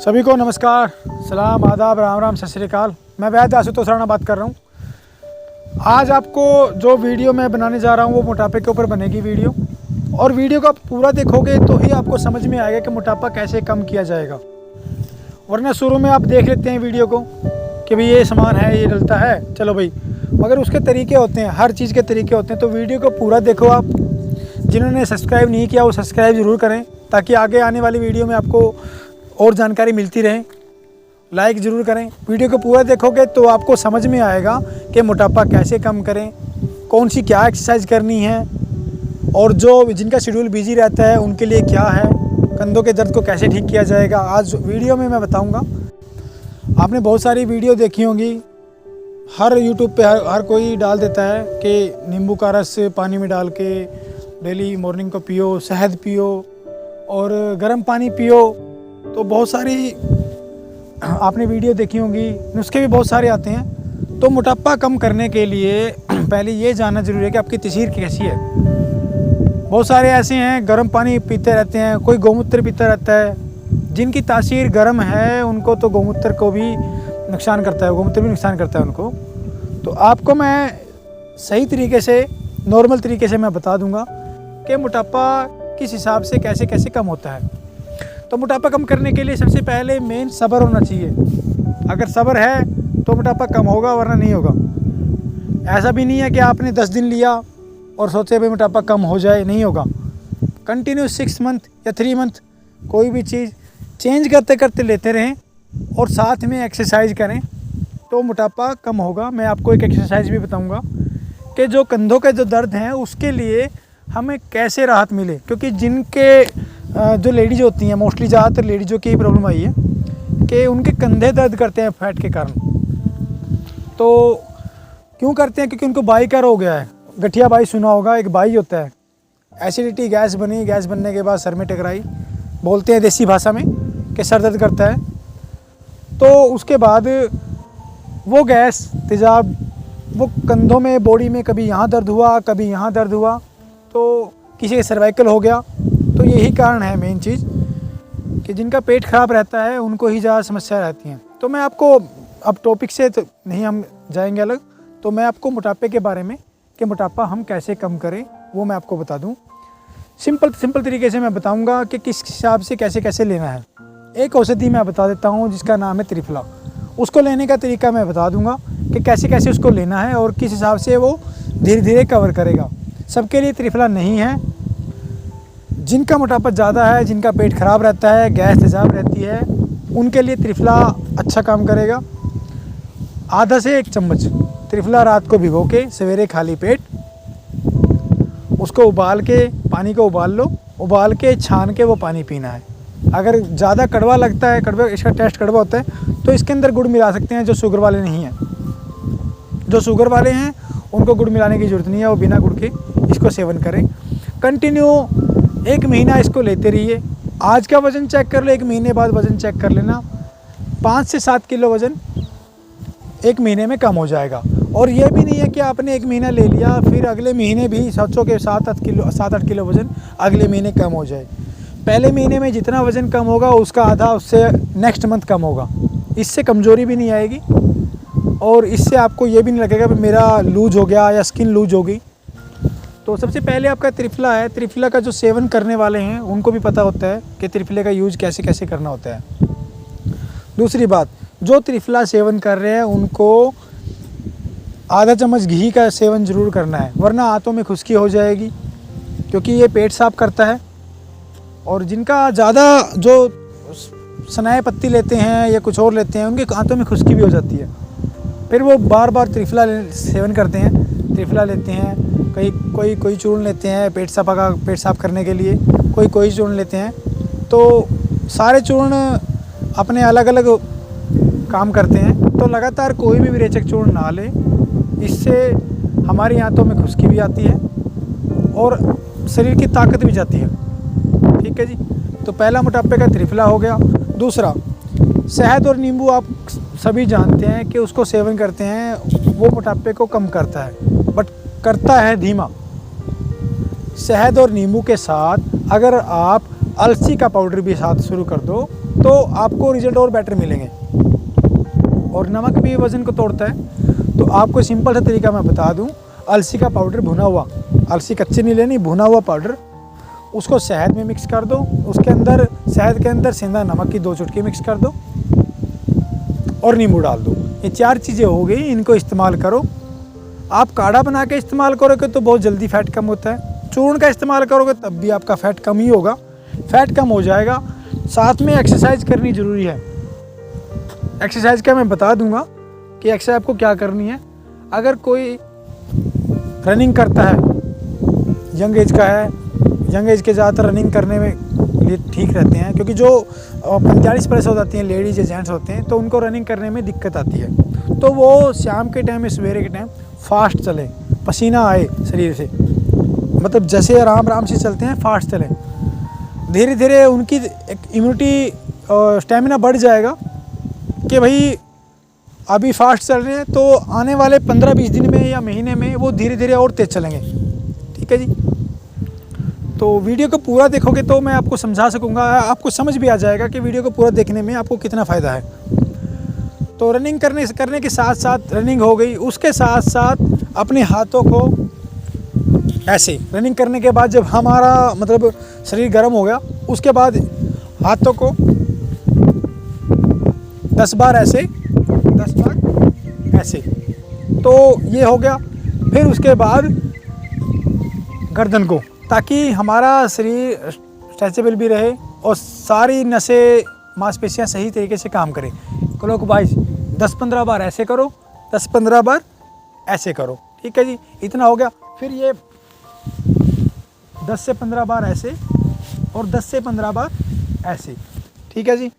सभी को नमस्कार, सलाम, आदाब, राम राम, सत श्री अकाल। मैं वैद्य आशुतोष राणा बात कर रहा हूँ। आज आपको जो वीडियो मैं बनाने जा रहा हूँ वो मोटापे के ऊपर बनेगी वीडियो। और वीडियो को आप पूरा देखोगे तो ही आपको समझ में आएगा कि मोटापा कैसे कम किया जाएगा। वरना शुरू में आप देख लेते हैं वीडियो को कि भाई ये सामान है, ये डलता है, चलो भाई, मगर उसके तरीके होते हैं, हर चीज़ के तरीके होते हैं। तो वीडियो को पूरा देखो। आप जिन्होंने सब्सक्राइब नहीं किया वो सब्सक्राइब ज़रूर करें ताकि आगे आने वाली वीडियो में आपको और जानकारी मिलती रहे। लाइक ज़रूर करें। वीडियो को पूरा देखोगे तो आपको समझ में आएगा कि मोटापा कैसे कम करें, कौन सी क्या एक्सरसाइज करनी है, और जो जिनका शेड्यूल बिजी रहता है उनके लिए क्या है, कंधों के दर्द को कैसे ठीक किया जाएगा। आज वीडियो में मैं बताऊंगा। आपने बहुत सारी वीडियो देखी होंगी, हर यूट्यूब पे हर कोई डाल देता है कि नींबू का रस पानी में डाल के डेली मॉर्निंग को पियो, शहद पियो और गर्म पानी पियो। तो बहुत सारी आपने वीडियो देखी होंगी, नुस्खे भी बहुत सारे आते हैं। तो मोटापा कम करने के लिए पहले ये जानना ज़रूरी है कि आपकी तसीर कैसी है। बहुत सारे ऐसे हैं गर्म पानी पीते रहते हैं, कोई गौमूत्र पीता रहता है। जिनकी तासीर गर्म है उनको तो गौमूत्र को भी नुकसान करता है, गौमूत्र भी नुकसान करता है उनको। तो आपको मैं सही तरीके से, नॉर्मल तरीके से मैं बता दूंगा कि मोटापा किस हिसाब से कैसे कैसे कम होता है। तो मोटापा कम करने के लिए सबसे पहले मेन सब्र होना चाहिए। अगर सब्र है तो मोटापा कम होगा, वरना नहीं होगा। ऐसा भी नहीं है कि आपने 10 दिन लिया और सोचे भाई मोटापा कम हो जाए, नहीं होगा। कंटिन्यू 6 मंथ या 3 मंथ कोई भी चीज़ चेंज करते करते लेते रहें और साथ में एक्सरसाइज करें तो मोटापा कम होगा। मैं आपको एक एक्सरसाइज भी बताऊंगा कि जो कंधों के जो दर्द हैं उसके लिए हमें कैसे राहत मिले। क्योंकि जिनके जो लेडीज होती हैं, मोस्टली ज़्यादातर लेडीज़ों की प्रॉब्लम आई है कि उनके कंधे दर्द करते हैं फैट के कारण। तो क्यों करते हैं? क्योंकि उनको बाई का रोग गया है। गठिया बाई सुना होगा, एक बाई होता है, एसिडिटी गैस बनी, गैस बनने के बाद सर में टकराई, बोलते हैं देसी भाषा में कि सर दर्द करता है। तो उसके बाद वो गैस तेजाब वो कंधों में, बॉडी में, कभी यहाँ दर्द हुआ, कभी यहाँ दर्द हुआ, तो किसी के सर्वाइकल हो गया। तो यही कारण है मेन चीज़ कि जिनका पेट ख़राब रहता है उनको ही ज़्यादा समस्या रहती हैं। तो मैं आपको, अब टॉपिक से तो नहीं हम जाएंगे अलग, तो मैं आपको मोटापे के बारे में कि मोटापा हम कैसे कम करें वो मैं आपको बता दूं। सिंपल तरीके से मैं बताऊंगा कि किस हिसाब से कैसे कैसे लेना है। एक औषधि मैं बता देता हूं जिसका नाम है त्रिफला। उसको लेने का तरीका मैं बता दूंगा कि कैसे कैसे उसको लेना है और किस हिसाब से वो धीरे धीरे कवर करेगा। सबके लिए त्रिफला नहीं है। जिनका मोटापा ज़्यादा है, जिनका पेट ख़राब रहता है, गैस तेजाब रहती है, उनके लिए त्रिफला अच्छा काम करेगा। आधा से 1 चम्मच त्रिफला रात को भिगो के सवेरे खाली पेट उसको उबाल के, पानी को उबाल लो, उबाल के छान के वो पानी पीना है। अगर ज़्यादा कड़वा लगता है, इसका टेस्ट कड़वा होता है, तो इसके अंदर गुड़ मिला सकते हैं जो शुगर वाले नहीं हैं। जो शुगर वाले हैं उनको गुड़ मिलाने की ज़रूरत नहीं है, वो बिना गुड़ के इसको सेवन करें। कंटिन्यू 1 महीना इसको लेते रहिए। आज का वज़न चेक कर लो, 1 महीने बाद वज़न चेक कर लेना। 5 से 7 किलो वज़न 1 महीने में कम हो जाएगा। और ये भी नहीं है कि आपने 1 महीना ले लिया फिर अगले महीने भी सोचो कि 7-8 किलो वज़न अगले महीने कम हो जाए। पहले महीने में जितना वज़न कम होगा उसका आधा उससे नेक्स्ट मंथ कम होगा। इससे कमज़ोरी भी नहीं आएगी और इससे आपको ये भी नहीं लगेगा कि मेरा लूज हो गया या स्किन लूज हो गई। तो सबसे पहले आपका त्रिफला है। त्रिफला का जो सेवन करने वाले हैं उनको भी पता होता है कि त्रिफले का यूज कैसे कैसे करना होता है। दूसरी बात, जो त्रिफला सेवन कर रहे हैं उनको आधा चम्मच घी का सेवन ज़रूर करना है, वरना हाथों में खुश्की हो जाएगी क्योंकि ये पेट साफ करता है। और जिनका ज़्यादा जो सनाए पत्ती लेते हैं या कुछ और लेते हैं उनके हाथों में खुश्की भी हो जाती है। फिर वो बार बार त्रिफला सेवन करते हैं, त्रिफला लेते हैं, कोई चूर्ण लेते हैं पेट साफ करने के लिए, कोई चूर्ण लेते हैं। तो सारे चूर्ण अपने अलग अलग काम करते हैं। तो लगातार कोई भी विरेचक चूर्ण ना ले, इससे हमारी आंतों में खुश्की भी आती है और शरीर की ताकत भी जाती है। ठीक है जी। तो पहला मोटापे का त्रिफला हो गया। दूसरा, शहद और नींबू आप सभी जानते हैं कि उसको सेवन करते हैं, वो मोटापे को कम करता है, बट करता है धीमा। शहद और नींबू के साथ अगर आप अलसी का पाउडर भी साथ शुरू कर दो तो आपको रिजल्ट और बेटर मिलेंगे। और नमक भी वज़न को तोड़ता है। तो आपको सिंपल सा तरीका मैं बता दूं, अलसी का पाउडर भुना हुआ, अलसी कच्ची नहीं लेनी, भुना हुआ पाउडर, उसको शहद में मिक्स कर दो, उसके अंदर शहद के अंदर सेंधा नमक की 2 चुटकी मिक्स कर दो और नींबू डाल दो। ये 4 चीज़ें हो गई, इनको इस्तेमाल करो। आप काढ़ा बना के इस्तेमाल करोगे तो बहुत जल्दी फैट कम होता है, चूर्ण का इस्तेमाल करोगे तब भी आपका फैट कम ही होगा, फैट कम हो जाएगा। साथ में एक्सरसाइज करनी ज़रूरी है। एक्सरसाइज का मैं बता दूंगा कि एक्सरसाइज आपको क्या करनी है। अगर कोई रनिंग करता है, यंग एज का है, यंग एज के ज़्यादातर रनिंग करने में लिए ठीक रहते हैं, क्योंकि जो 45+ हो जाती हैं लेडीज या जेंट्स होते हैं तो उनको रनिंग करने में दिक्कत आती है। तो वो शाम के टाइम में, सवेरे के टाइम फास्ट चले, पसीना आए शरीर से, मतलब जैसे आराम से चलते हैं फास्ट चलें, धीरे धीरे उनकी इम्यूनिटी स्टेमिना बढ़ जाएगा कि भाई अभी फास्ट चल रहे हैं तो आने वाले 15-20 दिन में या महीने में वो धीरे धीरे और तेज़ चलेंगे। ठीक है जी। तो वीडियो को पूरा देखोगे तो मैं आपको समझा सकूंगा, आपको समझ भी आ जाएगा कि वीडियो को पूरा देखने में आपको कितना फ़ायदा है। तो रनिंग करने के साथ साथ रनिंग हो गई, उसके साथ साथ अपने हाथों को ऐसे, रनिंग करने के बाद जब हमारा मतलब शरीर गर्म हो गया, उसके बाद हाथों को 10 बार ऐसे, 10 बार ऐसे, तो ये हो गया। फिर उसके बाद गर्दन को, ताकि हमारा शरीर स्ट्रेचेबल भी रहे और सारी नसें मांसपेशियां सही तरीके से काम करें। क्लॉकवाइज 10-15 बार ऐसे करो, 10-15 बार ऐसे करो। ठीक है जी, इतना हो गया। फिर ये 10 से 15 बार ऐसे और 10 से 15 बार ऐसे। ठीक है जी।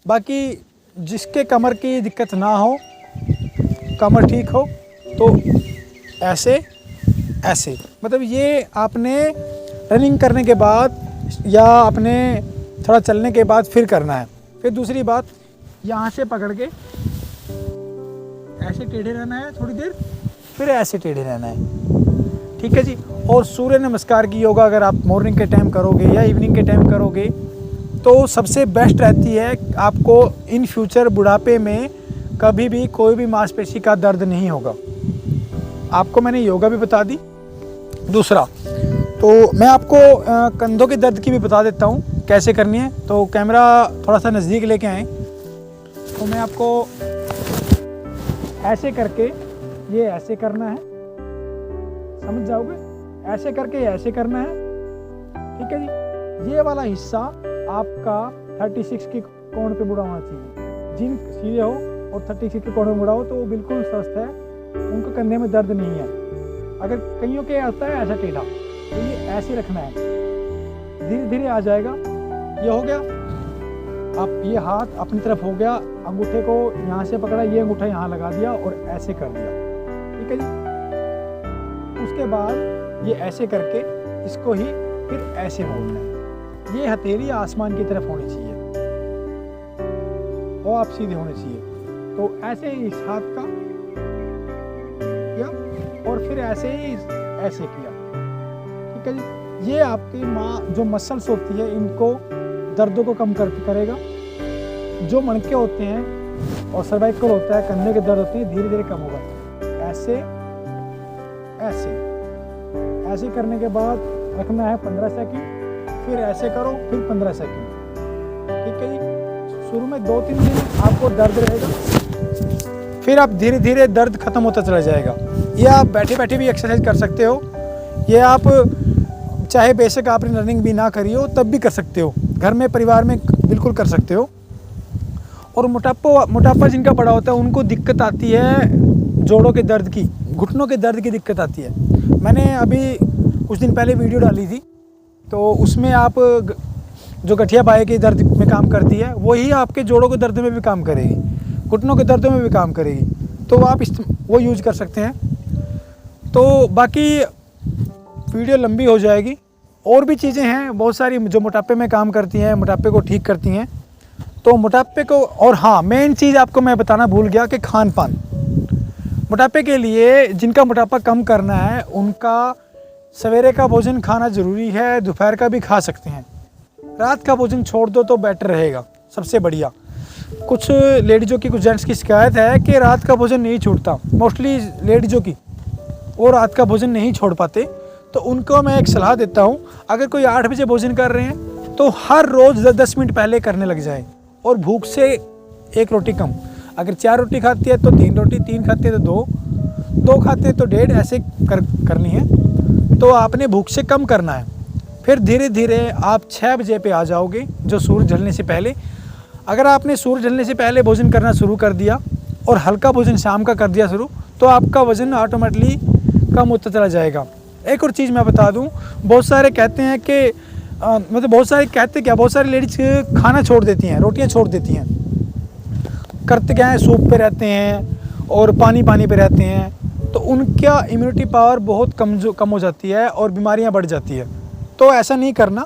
बाकी जिसके कमर की दिक्कत ना हो, कमर ठीक हो, तो ऐसे ऐसे, मतलब ये आपने रनिंग करने के बाद या अपने थोड़ा चलने के बाद फिर करना है। फिर दूसरी बात, यहाँ से पकड़ के ऐसे टेढ़े रहना है थोड़ी देर, फिर ऐसे टेढ़े रहना है। ठीक है जी। और सूर्य नमस्कार की योगा अगर आप मॉर्निंग के टाइम करोगे या इवनिंग के टाइम करोगे तो सबसे बेस्ट रहती है। आपको इन फ्यूचर बुढ़ापे में कभी भी कोई भी मांसपेशी का दर्द नहीं होगा। आपको मैंने योगा भी बता दी। दूसरा तो मैं आपको कंधों के दर्द की भी बता देता हूँ कैसे करनी है। तो कैमरा थोड़ा सा नज़दीक लेके आएँ तो मैं आपको ऐसे करके, ये ऐसे करना है, समझ जाओगे, ऐसे करके ऐसे करना है। ठीक है जी। ये वाला हिस्सा आपका 36 की कोण पे मुड़ा होना चाहिए। जिन सीधे हो और 36 के कोण में मुड़ा हो तो वो बिल्कुल स्वस्थ है, उनको कंधे में दर्द नहीं है। अगर कईयों के आता है ऐसा टेढ़ा, तो ये ऐसे रखना है, धीरे धीरे आ जाएगा। ये हो गया। आप ये हाथ अपनी तरफ हो गया, अंगूठे को यहाँ से पकड़ा, ये अंगूठा यहाँ लगा दिया और ऐसे कर दिया। ठीक है जी। उसके बाद ये ऐसे करके इसको ही फिर ऐसे मोड़ना है। ये हथेली आसमान की तरफ होनी चाहिए और आप सीधे होने चाहिए। तो ऐसे ही इस हाथ का किया और फिर ऐसे ही ऐसे किया। ठीक है जी। ये आपकी जो मसल्स होती है इनको दर्दों को कम करेगा। जो मणके होते हैं और सर्वाइकल होता है, कंधे के दर्द होते हैं, धीरे धीरे कम होगा। ऐसे ऐसे ऐसे करने के बाद रखना है 15 सेकंड, फिर ऐसे करो, फिर 15 सेकंड। ठीक है जी। शुरू में 2-3 दिन आपको दर्द रहेगा, फिर आप धीरे धीरे दर्द खत्म होता चला जाएगा। ये आप बैठे बैठे भी एक्सरसाइज कर सकते हो। ये आप चाहे बेशक आपने रनिंग भी ना करी हो तब भी कर सकते हो, घर में परिवार में बिल्कुल कर सकते हो। और मोटापा जिनका बड़ा होता है उनको दिक्कत आती है जोड़ों के दर्द की, घुटनों के दर्द की दिक्कत आती है। मैंने अभी कुछ दिन पहले वीडियो डाली थी, तो उसमें आप जो गठिया बाएं के दर्द में काम करती है वही आपके जोड़ों के दर्द में भी काम करेगी, घुटनों के दर्द में भी काम करेगी। तो आप वो यूज कर सकते हैं। तो बाकी वीडियो लंबी हो जाएगी। और भी चीज़ें हैं बहुत सारी जो मोटापे में काम करती हैं, मोटापे को ठीक करती हैं। तो मोटापे को, और हाँ मेन चीज़ आपको मैं बताना भूल गया कि खान पान। मोटापे के लिए जिनका मोटापा कम करना है उनका सवेरे का भोजन खाना ज़रूरी है, दोपहर का भी खा सकते हैं। रात का भोजन छोड़ दो तो बेटर रहेगा। सबसे बढ़िया। कुछ लेडीज़ों की, कुछ जेंट्स की शिकायत है कि रात का भोजन नहीं छूटता, मोस्टली लेडीज़ों की, वो रात का भोजन नहीं छोड़ पाते। तो उनको मैं एक सलाह देता हूँ, अगर कोई 8 बजे भोजन कर रहे हैं तो हर रोज़ 10 मिनट पहले करने लग जाए, और भूख से 1 रोटी कम। अगर 4 रोटी खाती है तो 3 रोटी, 3 खाते हैं तो 2 खाते हैं तो 1.5, ऐसे करनी है। तो आपने भूख से कम करना है। फिर धीरे धीरे आप 6 बजे पे आ जाओगे, जो सूरज ढलने से पहले। अगर आपने सूरज ढलने से पहले भोजन करना शुरू कर दिया और हल्का भोजन शाम का कर दिया शुरू, तो आपका वज़न ऑटोमेटिकली कम होता चला जाएगा। एक और चीज़ मैं बता दूं, बहुत सारे कहते हैं कि मतलब बहुत सारे कहते क्या, बहुत सारी लेडीज़ खाना छोड़ देती हैं, रोटियां छोड़ देती हैं, करते क्या है, सूप पे रहते हैं और पानी पे रहते हैं, तो उनका इम्यूनिटी पावर बहुत कम हो जाती है और बीमारियां बढ़ जाती है। तो ऐसा नहीं करना।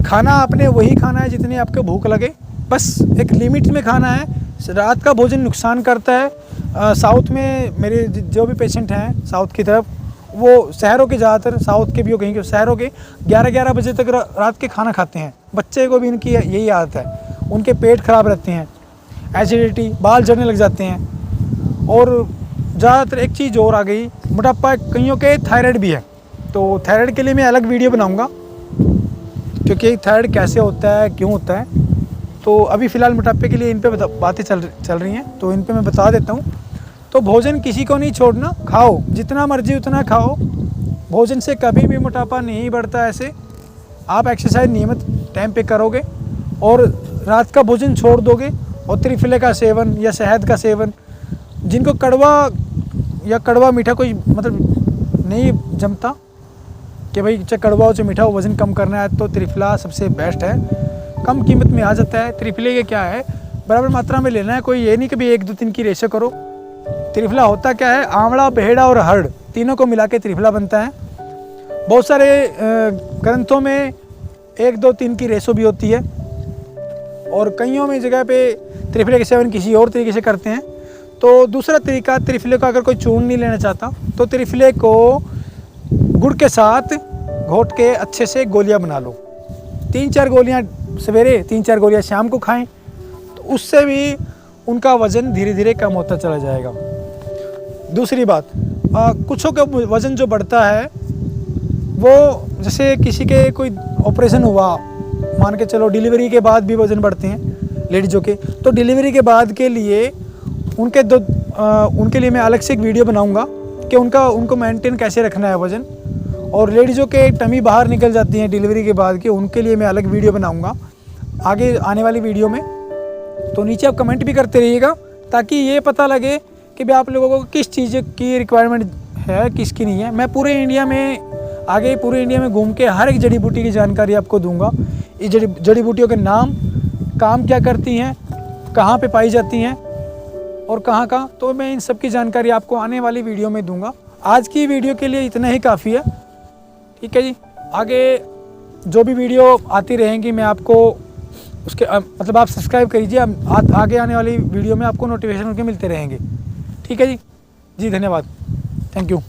खाना आपने वही खाना है जितनी आपको भूख लगे, बस एक लिमिट में खाना है। रात का भोजन नुकसान करता है। साउथ में मेरे जो भी पेशेंट हैं साउथ की तरफ, वो शहरों के ज़्यादातर, साउथ के भी हो, कहीं के शहरों के 11-11 बजे तक रात के खाना खाते हैं। बच्चे को भी इनकी यही आदत है, उनके पेट खराब रहते हैं, एसिडिटी, बाल झड़ने लग जाते हैं। और ज़्यादातर एक चीज़ और आ गई, मोटापा, कईयों के थायराइड भी है। तो थायराइड के लिए मैं अलग वीडियो बनाऊँगा, क्योंकि थायराइड कैसे होता है, क्यों होता है। तो अभी फ़िलहाल मोटापे के लिए इन पे बातें चल रही हैं, तो इन पे मैं बता देता हूँ। तो भोजन किसी को नहीं छोड़ना, खाओ जितना मर्जी उतना खाओ। भोजन से कभी भी मोटापा नहीं बढ़ता। ऐसे आप एक्सरसाइज नियमित टाइम पे करोगे और रात का भोजन छोड़ दोगे, और त्रिफले का सेवन या शहद का सेवन, जिनको कड़वा मीठा कोई मतलब नहीं जमता कि भाई चाहे कड़वा हो चाहे मीठा हो, वज़न कम करना है, तो त्रिफला सबसे बेस्ट है, कम कीमत में आ जाता है। त्रिफले के क्या है, बराबर मात्रा में लेना है, कोई ये नहीं कि भाई 1-2-3 की रेशो करो। त्रिफला होता क्या है, आंवला, बेहड़ा और हर्ड तीनों को मिला के त्रिफला बनता है। बहुत सारे ग्रंथों में 1-2-3 की रेशो भी होती है, और कईयों में जगह पे त्रिफले के सेवन किसी और तरीके से करते हैं। तो दूसरा तरीका, त्रिफले को अगर कोई चूर्ण नहीं लेना चाहता तो त्रिफले को गुड़ के साथ घोट के अच्छे से गोलियां बना लो। 3-4 गोलियां सवेरे, 3-4 गोलियां शाम को खाएं, तो उससे भी उनका वज़न धीरे धीरे कम होता चला जाएगा। दूसरी बात, कुछों का वज़न जो बढ़ता है वो, जैसे किसी के कोई ऑपरेशन हुआ, मान के चलो डिलीवरी के बाद भी वज़न बढ़ते हैं लेडीज़ों के, तो डिलीवरी के बाद के लिए उनके लिए मैं अलग से एक वीडियो बनाऊंगा कि उनको मेंटेन कैसे रखना है वज़न। और लेडीज़ों के टमी बाहर निकल जाती हैं डिलीवरी के बाद के, उनके लिए मैं अलग वीडियो बनाऊंगा आगे आने वाली वीडियो में। तो नीचे आप कमेंट भी करते रहिएगा, ताकि ये पता लगे कि भाई आप लोगों को किस चीज़ की रिक्वायरमेंट है, किसकी नहीं है। मैं पूरे इंडिया में घूम के हर एक जड़ी बूटी की जानकारी आपको दूंगा। इस जड़ी बूटियों के नाम, काम क्या करती हैं, कहाँ पे पाई जाती हैं और कहाँ, तो मैं इन सब की जानकारी आपको आने वाली वीडियो में दूंगा। आज की वीडियो के लिए इतना ही काफ़ी है, ठीक है जी। आगे जो भी वीडियो आती रहेंगी मैं आपको उसके मतलब आप सब्सक्राइब करिए, आगे आने वाली वीडियो में आपको नोटिफिकेशन उनके मिलते रहेंगे, ठीक है जी। धन्यवाद, थैंक यू।